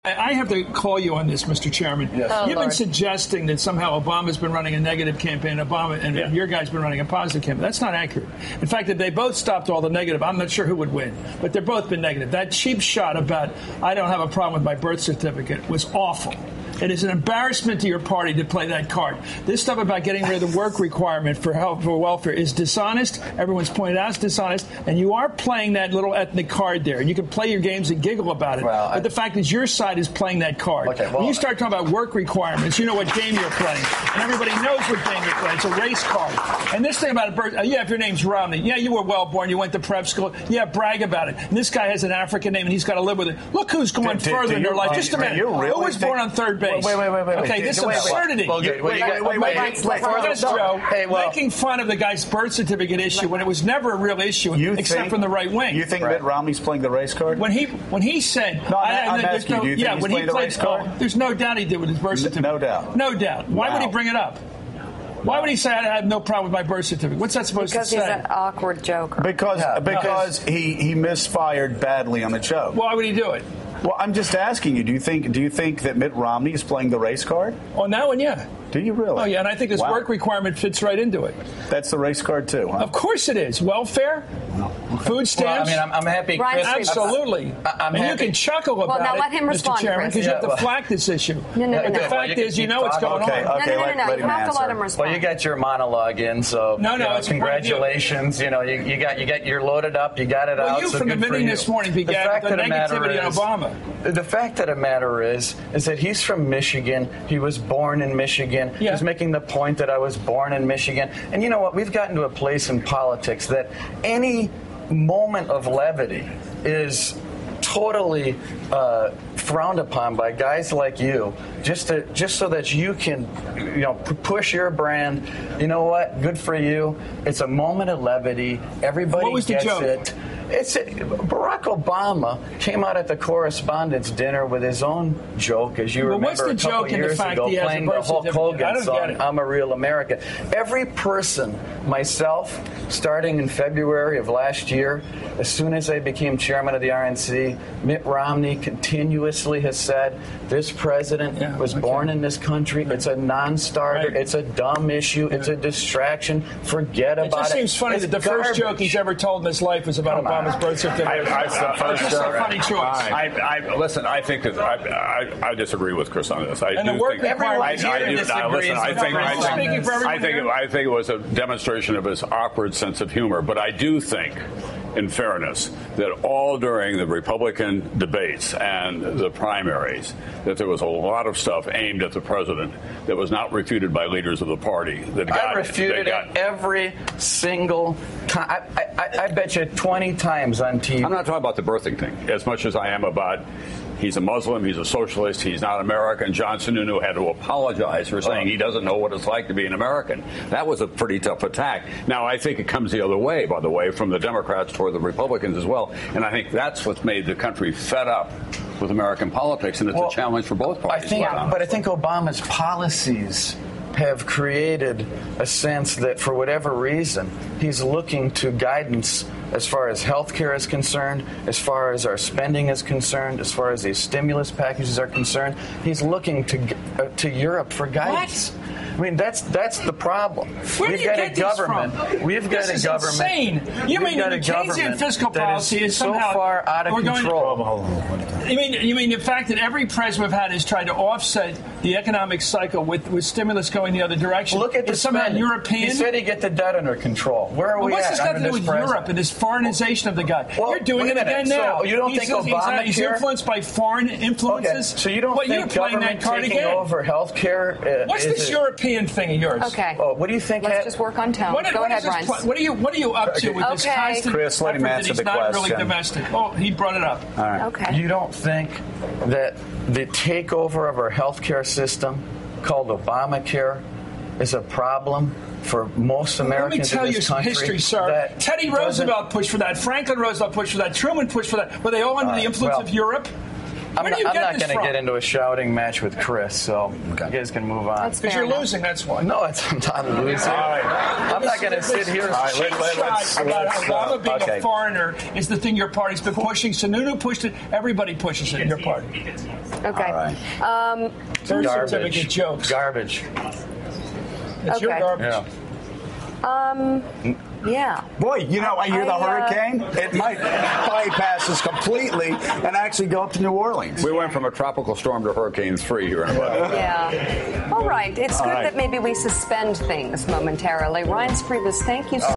I have to call you on this, Mr. Chairman. Yes. You've been suggesting that somehow Obama's been running a negative campaign, and your guy's been running a positive campaign. That's not accurate. In fact, if they both stopped all the negative, I'm not sure who would win. But they've both been negative. That cheap shot about I don't have a problem with my birth certificate was awful. It is an embarrassment to your party to play that card. This stuff about getting rid of the work requirement for health for welfare is dishonest. Everyone's pointed out it's dishonest, and you are playing that little ethnic card there. And you can play your games and giggle about it. Well, but the fact is, your side is playing that card. When you start talking about work requirements, you know what game you're playing, and everybody knows what game you're playing. It's a race card. And this thing about if your name's Romney, you were well born, you went to prep school, brag about it. And this guy has an African name, and he's got to live with it. Look who's going further in their life. Just a minute. Who was born on third base? Wait. Okay, this absurdity. Making fun of the guy's birth certificate issue when it was never a real issue, except from the right wing. You think Mitt Romney's playing the race card? When he said, I'm asking you, do you think he's playing the race card? There's no doubt he did with his birth certificate. No doubt. No doubt. Why would he bring it up? Why would he say I have no problem with my birth certificate? What's that supposed to say? Because he's an awkward joker. Because he misfired badly on the joke. Why would he do it? Well, I'm just asking you. Do you think that Mitt Romney is playing the race card? On that one, yeah. Do you really? Oh, yeah, and I think this work requirement fits right into it. That's the race card, too, huh? Of course it is. Welfare, food stamps. Well, I mean, I'm happy, Chris. Absolutely. I'm happy. You can chuckle about now let him respond, Mr. Chairman, because you have to flack this issue. No. The fact is, you know what's going on. No. You have to let him respond. Well, you got your monologue in, so congratulations. You got you're loaded up. You got it out. Well, from the beginning this morning began the negativity on Obama. The fact of the matter is that he's from Michigan. He was born in Michigan. Yeah. He's making the point that I was born in Michigan. And you know what? We've gotten to a place in politics that any moment of levity is totally frowned upon by guys like you, just so that you can, push your brand. You know what? Good for you. It's a moment of levity. Everybody gets it. Barack Obama came out at the correspondents' dinner with his own joke, as you remember a couple years ago, playing the Hulk Hogan song, I'm a Real American. Every person, myself, starting in February of last year, as soon as I became chairman of the RNC, Mitt Romney continuously has said, this president was born in this country. It's a non-starter. Right. It's a dumb issue. It's a distraction. Forget about it. It just seems funny that the first joke he's ever told in his life was about Obama's birth certificate. It's just a funny choice. Listen, I think that I disagree with Chris on this. I think it was a demonstration of his awkward sense of humor, but I do think, in fairness, that all during the Republican debates and the primaries, that there was a lot of stuff aimed at the president that was not refuted by leaders of the party. I refuted it every single time. I bet you 20 times on TV. I'm not talking about the birthing thing as much as I am about he's a Muslim, he's a socialist, he's not American. John Sununu had to apologize for saying he doesn't know what it's like to be an American. That was a pretty tough attack. Now, I think it comes the other way, by the way, from the Democrats toward the Republicans as well. And I think that's what's made the country fed up with American politics, and it's a challenge for both parties. But I think Obama's policies have created a sense that, for whatever reason, he's looking to guidance as far as health care is concerned, as far as our spending is concerned, as far as these stimulus packages are concerned. He's looking to Europe for guidance. What? I mean, that's the problem. Where do you get this from? This is insane. You mean the Keynesian fiscal policy is somehow so far out of control? You mean the fact that every president we've had has tried to offset the economic cycle with stimulus going the other direction? Look at the somehow European. He said he'd get the debt under control. Where are we what's at? What's this got to do with Europe and this foreignization of the guy? Well, you're doing it again now. So you don't think Obama he's influenced by foreign influences? Okay. So you don't think you're playing that card taking again? Over health care? What's this European thing of yours? Okay. Oh, what do you think? Let's just work on tone. Go ahead, Reince. What are you up to with this constant Chris, let him answer the not question. Really domestic? Oh, he brought it up. All right. Okay. You don't think that the takeover of our health care system, called Obamacare, is a problem for most Americans in this country? Let me tell you some history, sir. Teddy Roosevelt pushed for that. Franklin Roosevelt pushed for that. Truman pushed for that. Were they all under the influence of Europe? I'm not going to get into a shouting match with Chris, so you guys can move on. Because you're losing, that's why. No, I'm not losing. I'm not going to sit here. About Obama being a foreigner is the thing your party's been pushing. Sununu pushed it. Everybody pushes it in your party. Okay. Garbage. Jokes. Garbage. It's your garbage. Yeah. Boy, I hear the hurricane. It might bypass us completely and actually go up to New Orleans. We went from a tropical storm to Hurricane 3 here in about. Yeah. All right. It's good that maybe we suspend things momentarily. Reince Priebus, thank you so much.